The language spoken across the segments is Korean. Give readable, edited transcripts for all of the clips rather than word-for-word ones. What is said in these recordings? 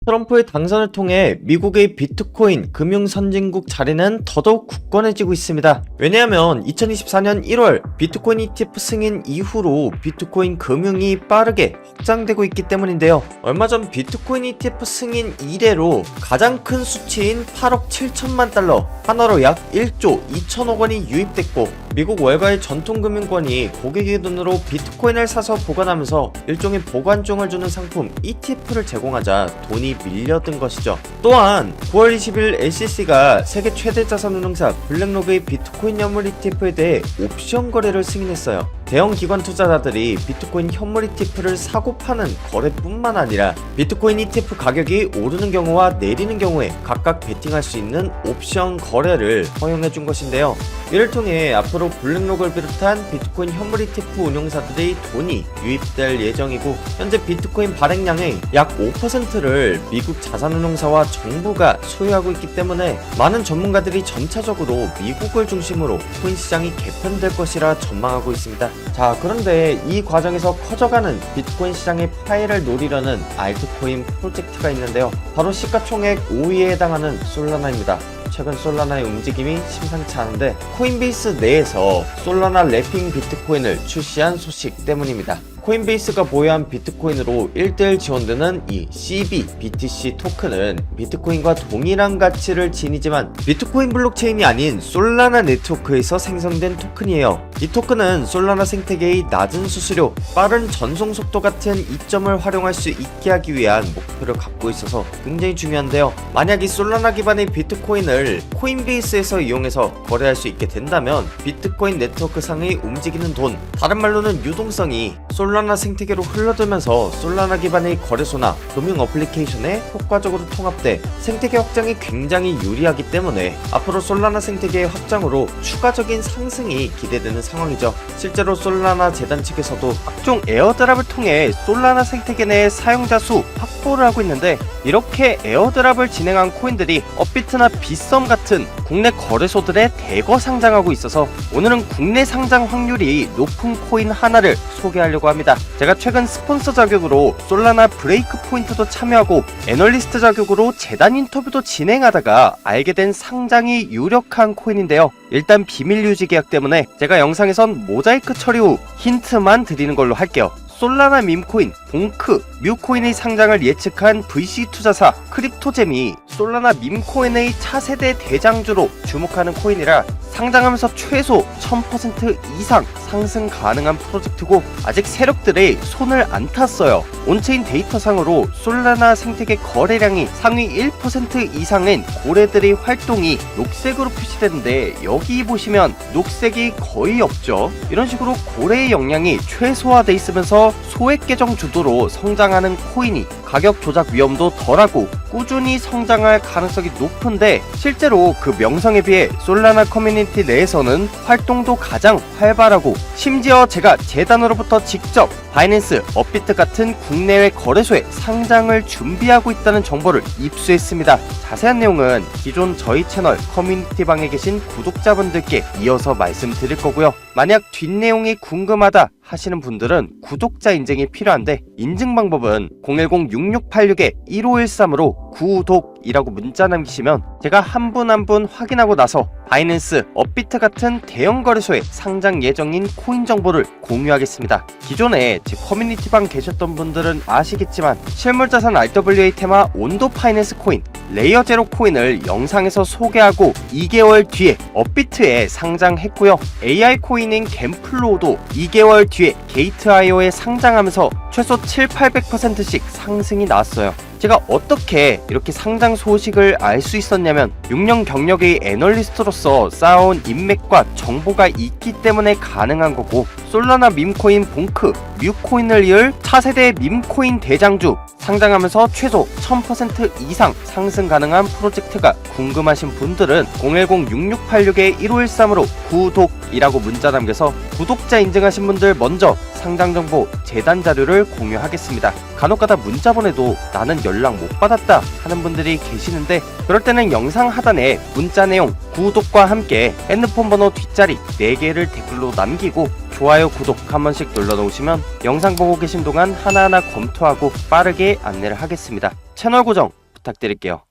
트럼프의 당선을 통해 미국의 비트코인 금융 선진국 자리는 더더욱 굳건해지고 있습니다. 왜냐하면 2024년 1월 비트코인 ETF 승인 이후로 비트코인 금융이 빠르게 확장되고 있기 때문인데요. 얼마 전 비트코인 ETF 승인 이래로 가장 큰 수치인 8억 7천만 달러, 하나로 약 1조 2천억 원이 유입됐고, 미국 월가의 전통금융권이 고객의 돈으로 비트코인을 사서 보관하면서 일종의 보관종을 주는 상품 ETF를 제공하자 돈이 밀려든 것이죠. 또한 9월 20일 SEC가 세계 최대 자산운용사 블랙록의 비트코인 현물 ETF에 대해 옵션 거래를 승인했어요. 대형 기관 투자자들이 비트코인 현물 ETF를 사고 파는 거래뿐만 아니라 비트코인 ETF 가격이 오르는 경우와 내리는 경우에 각각 베팅할 수 있는 옵션 거래를 허용해준 것인데요. 이를 통해 앞으로 블랙록을 비롯한 비트코인 현물 ETF 운용사들의 돈이 유입될 예정이고, 현재 비트코인 발행량의 약 5%를 미국 자산운용사와 정부가 소유하고 있기 때문에 많은 전문가들이 점차적으로 미국을 중심으로 코인 시장이 개편될 것이라 전망하고 있습니다. 자, 그런데 이 과정에서 커져가는 비트코인 시장의 파이를 노리려는 알트코인 프로젝트가 있는데요. 바로 시가총액 5위에 해당하는 솔라나입니다. 최근 솔라나의 움직임이 심상치 않은데 코인베이스 내에서 솔라나 랩핑 비트코인을 출시한 소식 때문입니다. 코인베이스가 보유한 비트코인으로 1대1 지원되는 이 CB/BTC 토큰은 비트코인과 동일한 가치를 지니지만 비트코인 블록체인이 아닌 솔라나 네트워크에서 생성된 토큰이에요. 이 토큰은 솔라나 생태계의 낮은 수수료, 빠른 전송 속도 같은 이점을 활용할 수 있게 하기 위한 목표를 갖고 있어서 굉장히 중요한데요. 만약 이 솔라나 기반의 비트코인을 코인베이스에서 이용해서 거래할 수 있게 된다면 비트코인 네트워크 상의 움직이는 돈, 다른 말로는 유동성이 솔라나 생태계로 흘러들면서 솔라나 기반의 거래소나 금융 어플리케이션에 효과적으로 통합돼 생태계 확장이 굉장히 유리하기 때문에 앞으로 솔라나 생태계의 확장으로 추가적인 상승이 기대되는 상황이죠. 실제로 솔라나 재단 측에서도 각종 에어드랍을 통해 솔라나 생태계 내 사용자 수 확보를 하고 있는데, 이렇게 에어드랍을 진행한 코인들이 업비트나 빗썸 같은 국내 거래소들에 대거 상장하고 있어서 오늘은 국내 상장 확률이 높은 코인 하나를 소개하려고 합니다. 제가 최근 스폰서 자격으로 솔라나 브레이크 포인트도 참여하고 애널리스트 자격으로 재단 인터뷰도 진행하다가 알게 된 상장이 유력한 코인인데요. 일단 비밀 유지 계약 때문에 제가 영상에선 모자이크 처리 후 힌트만 드리는 걸로 할게요. 솔라나 밈코인, 봉크, 뮤코인의 상장을 예측한 VC 투자사 크립토잼이 솔라나 밈코인의 차세대 대장주로 주목하는 코인이라 상장하면서 최소 1000% 이상 상승 가능한 프로젝트고, 아직 세력들의 손을 안 탔어요. 온체인 데이터상으로 솔라나 생태계 거래량이 상위 1% 이상인 고래들의 활동이 녹색으로 표시되는데, 여기 보시면 녹색이 거의 없죠. 이런 식으로 고래의 역량이 최소화돼 있으면서 소액 계정 주도로 성장하는 코인이 가격 조작 위험도 덜하고 꾸준히 성장할 가능성이 높은데, 실제로 그 명성에 비해 솔라나 커뮤니티 내에서는 활동도 가장 활발하고, 심지어 제가 재단으로부터 직접 바이낸스, 업비트 같은 국내외 거래소에 상장을 준비하고 있다는 정보를 입수했습니다. 자세한 내용은 기존 저희 채널 커뮤니티방에 계신 구독자분들께 이어서 말씀드릴 거고요. 만약 뒷내용이 궁금하다 하시는 분들은 구독자 인증이 필요한데, 인증 방법은 010-6686-1513으로 구독이라고 문자 남기시면 제가 한 분 한 분 확인하고 나서 바이낸스, 업비트 같은 대형 거래소에 상장 예정인 코인 정보를 공유하겠습니다. 기존에 제 커뮤니티방 계셨던 분들은 아시겠지만 실물자산 RWA 테마 온도 파이낸스 코인, 레이어 제로 코인을 영상에서 소개하고 2개월 뒤에 업비트에 상장했고요. AI 코인인 갬플로도 2개월 뒤에 게이트IO에 상장하면서 최소 7-800%씩 상승이 나왔어요. 제가 어떻게 이렇게 상장 소식을 알 수 있었냐면 6년 경력의 애널리스트로서 쌓아온 인맥과 정보가 있기 때문에 가능한 거고, 솔라나 밈코인 봉크, 뮤코인을 이을 차세대 밈코인 대장주 상장하면서 최소 1000% 이상 상승 가능한 프로젝트가 궁금하신 분들은 010-6686-1513으로 구독이라고 문자 남겨서 구독자 인증하신 분들 먼저 상장정보 재단 자료를 공유하겠습니다. 간혹가다 문자 보내도 나는 연락 못 받았다 하는 분들이 계시는데, 그럴 때는 영상 하단에 문자 내용, 구독과 함께 핸드폰 번호 뒷자리 4개를 댓글로 남기고 좋아요, 구독 한 번씩 눌러놓으시면 영상 보고 계신 동안 하나하나 검토하고 빠르게 안내를 하겠습니다. 채널 고정 부탁드릴게요.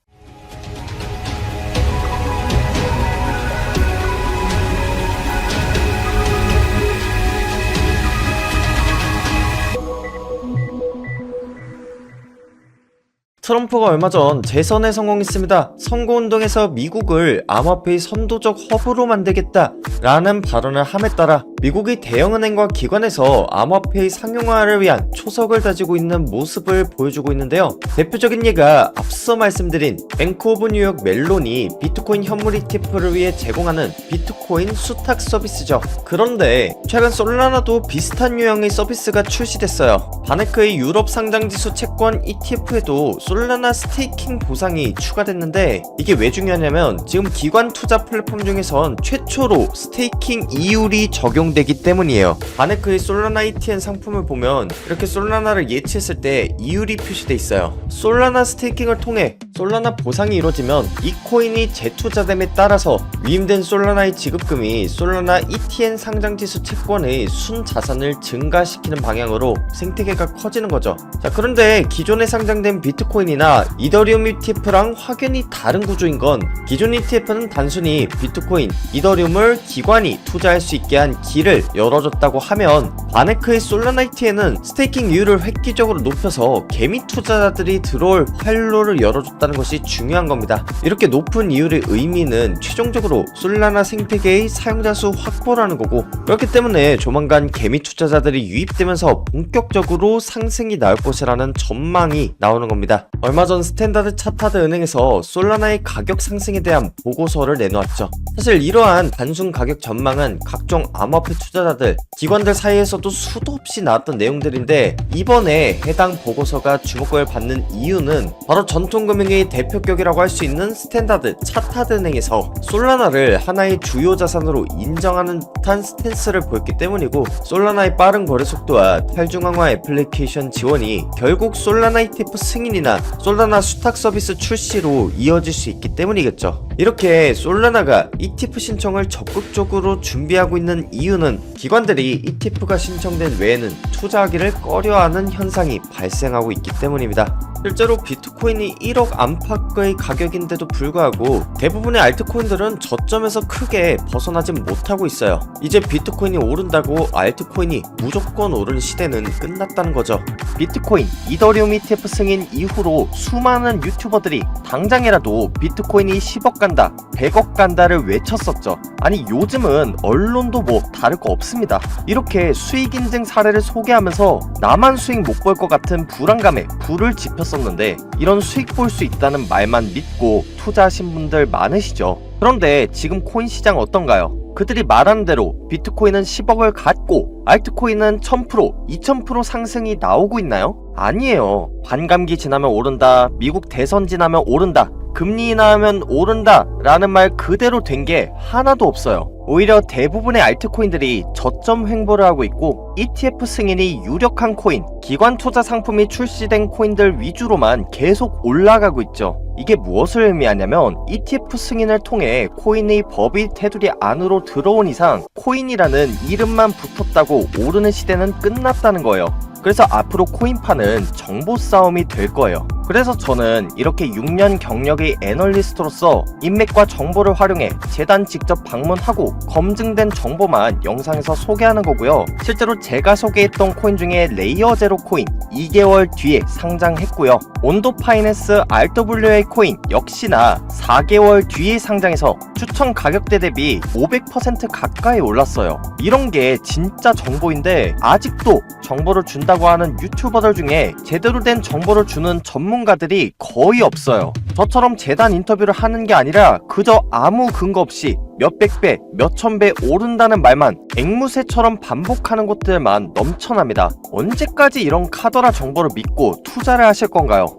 트럼프가 얼마 전 재선에 성공했습니다. 선거운동에서 미국을 암호화폐의 선도적 허브로 만들겠다 라는 발언을 함에 따라 미국의 대형은행과 기관에서 암호화폐의 상용화를 위한 초석을 다지고 있는 모습을 보여주고 있는데요. 대표적인 예가 앞서 말씀드린 뱅크 오브 뉴욕 멜론이 비트코인 현물 ETF를 위해 제공하는 비트코인 수탁 서비스죠. 그런데 최근 솔라나도 비슷한 유형의 서비스가 출시됐어요. 바네크의 유럽 상장지수 채권 ETF에도 솔라나 스테이킹 보상이 추가됐는데, 이게 왜 중요하냐면 지금 기관 투자 플랫폼 중에선 최초로 스테이킹 이율이 적용되기 때문이에요. 바네크의 솔라나 ETN 상품을 보면 이렇게 솔라나를 예치했을 때 이율이 표시돼 있어요. 솔라나 스테이킹을 통해 솔라나 보상이 이루어지면 이 코인이 재투자됨에 따라서 위임된 솔라나의 지급금이 솔라나 ETN 상장지수 채권의 순자산을 증가시키는 방향으로 생태계가 커지는 거죠. 자, 그런데 기존에 상장된 비트코인이나 이더리움 ETF랑 확연히 다른 구조인 건, 기존 ETF는 단순히 비트코인, 이더리움을 기관이 투자할 수 있게 한 길을 열어줬다고 하면, 바네크의 솔라나 ETN은 스테이킹 이율을 획기적으로 높여서 개미 투자자들이 들어올 활로를 열어줬다는 것이 중요한 겁니다. 이렇게 높은 이율의 의미는 최종적으로 솔라나 생태계의 사용자 수 확보라는 거고, 그렇기 때문에 조만간 개미 투자자들이 유입되면서 본격적으로 상승이 나올 것이라는 전망이 나오는 겁니다. 얼마 전 스탠다드 차타드 은행에서 솔라나의 가격 상승에 대한 보고서를 내놓았죠. 사실 이러한 단순 가격 전망은 각종 암호화폐 투자자들, 기관들 사이에서도 수도 없이 나왔던 내용들인데, 이번에 해당 보고서가 주목을 받는 이유는 바로 전통금융의 대표격이라고 할 수 있는 스탠다드 차타드 은행에서 솔라나를 하나의 주요 자산으로 인정하는 듯한 스탠스를 보였기 때문이고, 솔라나의 빠른 거래 속도와 탈중앙화 애플리케이션 지원이 결국 솔라나 ETF 승인이나 솔라나 수탁 서비스 출시로 이어질 수 있기 때문이겠죠. 이렇게 솔라나가 ETF 신청을 적극적으로 준비하고 있는 이유는 기관들이 ETF가 신청된 외에는 투자하기를 꺼려하는 현상이 발생하고 있기 때문입니다. 실제로 비트코인이 1억 안팎의 가격인데도 불구하고 대부분의 알트코인들은 저점에서 크게 벗어나지 못하고 있어요. 이제 비트코인이 오른다고 알트코인이 무조건 오르는 시대는 끝났다는 거죠. 비트코인, 이더리움 ETF 승인 이후로 수많은 유튜버들이 당장이라도 비트코인이 10억 간다, 100억 간다를 외쳤었죠. 아니, 요즘은 언론도 뭐 다를 거 없습니다. 이렇게 수익 인증 사례를 소개하면서 나만 수익 못 볼 것 같은 불안감에 불을 지폈었는데, 이런 수익 볼 수 있다는 말만 믿고 투자하신 분들 많으시죠. 그런데 지금 코인 시장 어떤가요? 그들이 말하는 대로 비트코인은 10억을 갖고 알트코인은 1000%, 2000% 상승이 나오고 있나요? 아니에요. 반감기 지나면 오른다, 미국 대선 지나면 오른다, 금리 인하하면 오른다 라는 말 그대로 된 게 하나도 없어요. 오히려 대부분의 알트코인들이 저점 횡보를 하고 있고, ETF 승인이 유력한 코인, 기관 투자 상품이 출시된 코인들 위주로만 계속 올라가고 있죠. 이게 무엇을 의미하냐면, ETF 승인을 통해 코인의 법이 테두리 안으로 들어온 이상 코인이라는 이름만 붙었다고 오르는 시대는 끝났다는 거예요. 그래서 앞으로 코인파는 정보 싸움이 될 거예요. 그래서 저는 이렇게 6년 경력의 애널리스트로서 인맥과 정보를 활용해 재단 직접 방문하고 검증된 정보만 영상에서 소개하는 거고요. 실제로 제가 소개했던 코인 중에 레이어 제로 코인 2개월 뒤에 상장했고요. 온도 파이낸스 RWA 코인 역시나 4개월 뒤에 상장해서 추천 가격대 대비 500% 가까이 올랐어요. 이런 게 진짜 정보인데, 아직도 정보를 준다고 하는 유튜버들 중에 제대로 된 정보를 주는 전문가들이 거의 없어요. 저처럼 재단 인터뷰를 하는 게 아니라 그저 아무 근거 없이 몇백 배, 몇천 배 오른다는 말만 앵무새처럼 반복하는 곳들만 넘쳐납니다. 언제까지 이런 카더라 정보를 믿고 투자를 하실 건가요?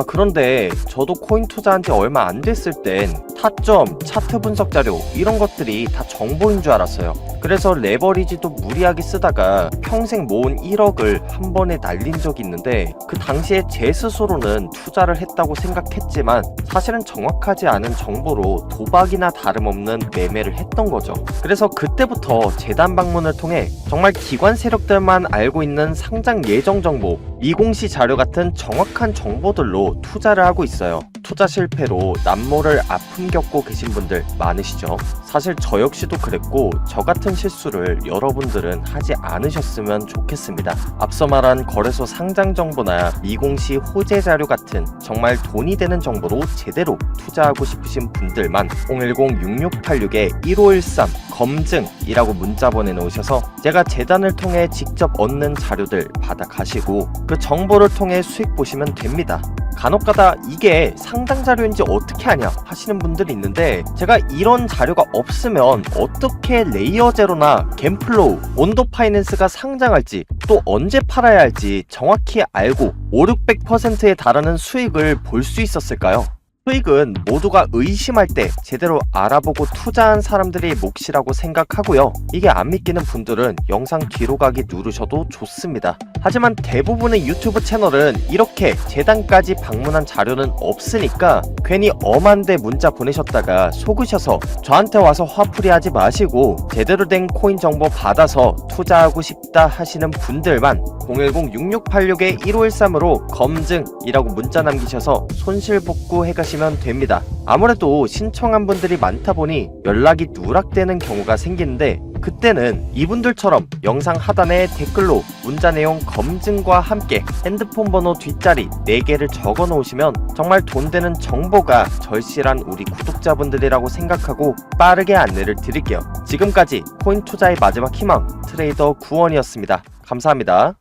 그런데 저도 코인 투자한 지 얼마 안 됐을 땐 타점, 차트 분석 자료 이런 것들이 다 정보인 줄 알았어요. 그래서 레버리지도 무리하게 쓰다가 평생 모은 1억을 한 번에 날린 적이 있는데 그 당시에 제 스스로는 투자를 했다고 생각했지만 사실은 정확하지 않은 정보로 도박이나 다름없는 매매를 했던 거죠. 그래서 그때부터 재단 방문을 통해 정말 기관 세력들만 알고 있는 상장 예정 정보, 미공시 자료 같은 정확한 정보들로 투자를 하고 있어요. 투자 실패로 남모를 아픔 겪고 계신 분들 많으시죠? 사실 저 역시도 그랬고 저 같은 실수를 여러분들은 하지 않으셨으면 좋겠습니다. 앞서 말한 거래소 상장 정보나 미공시 호재 자료 같은 정말 돈이 되는 정보로 제대로 투자하고 싶으신 분들만 010-6686-1513 검증이라고 문자 보내놓으셔서 제가 재단을 통해 직접 얻는 자료들 받아가시고 그 정보를 통해 수익 보시면 됩니다. 간혹가다 이게 상장 자료인지 어떻게 아냐 하시는 분들이 있는데 제가 이런 자료가 없으면 어떻게 레이어 제로나 갬플로우, 온도 파이낸스가 상장할지 또 언제 팔아야 할지 정확히 알고 5,600%에 달하는 수익을 볼 수 있었을까요? 수익은 모두가 의심할 때 제대로 알아보고 투자한 사람들의 몫이라고 생각하고요. 이게 안 믿기는 분들은 영상 뒤로 가기 누르셔도 좋습니다. 하지만 대부분의 유튜브 채널은 이렇게 재단까지 방문한 자료는 없으니까 괜히 엄한데 문자 보내셨다가 속으셔서 저한테 와서 화풀이 하지 마시고 제대로 된 코인 정보 받아서 투자하고 싶다 하시는 분들만 010-6686-1513으로 검증이라고 문자 남기셔서 손실복구 해가시면 됩니다. 아무래도 신청한 분들이 많다 보니 연락이 누락되는 경우가 생기는데 그때는 이분들처럼 영상 하단에 댓글로 문자 내용 검증과 함께 핸드폰 번호 뒷자리 4개를 적어 놓으시면 정말 돈 되는 정보가 절실한 우리 구독자분들이라고 생각하고 빠르게 안내를 드릴게요. 지금까지 코인 투자의 마지막 희망 트레이더 구원이었습니다. 감사합니다.